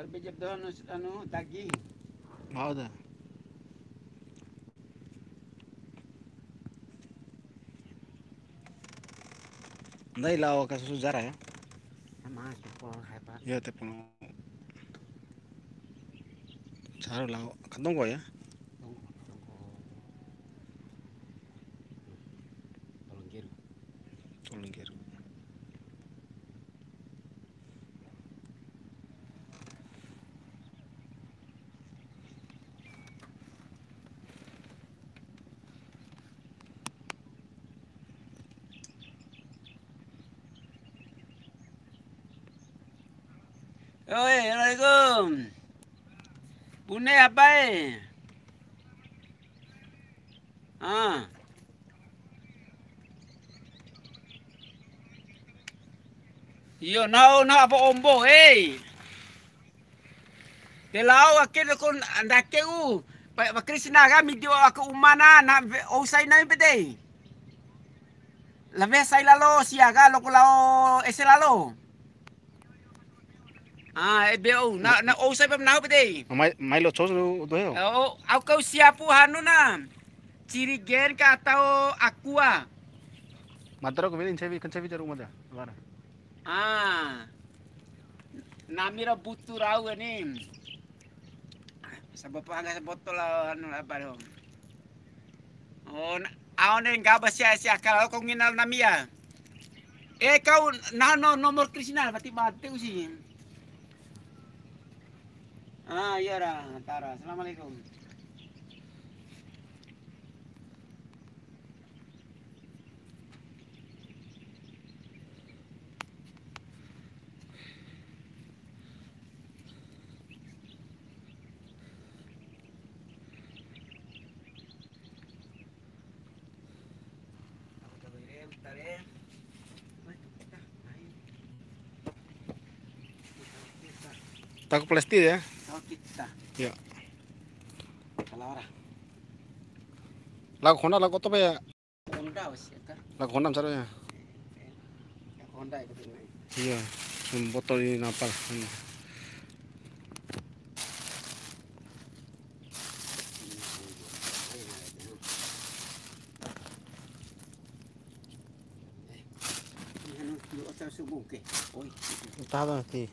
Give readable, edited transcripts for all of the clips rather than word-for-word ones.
Berbejap dah daging. Mau dah. Andai lao ka sujara ya. Mas, por apa? Ya te puno. Charo lao kandong ko ya. Tolong kiru. Tolong kiru. Oi, Assalamualaikum. Pune apa Ah. Yo, na apa ombo, Te lao akele kon andake u. Pa Krishna ga mi dio aku umana na o sai na pede. La ve sai lalo siaga lo ko lao ese lalo. Ebeo na o sai pam na pede. Mai lo chos do heo. Au kau siapu hanu na. Ciri gen ka atau aqua. Mataro ko bilin kan chevi jaru mada. Bara. Namira butu rau ni. Sa bapa nga sa botol anu apa dong. Aon en gaba sia kalau kau nginal namia. Kau nomor Krishna berarti mati sih. Iya dah, Tara. Assalamualaikum. Taco plastik ya. Kita. Ya. Kalau orang. Lagu Honda to ba? Honda sih ka. Lagu Honda saro ya. Honda itu ni. Iya. Botol ini napal. Subuh ke. Oi. Tama ti.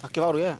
Pakai baru ya.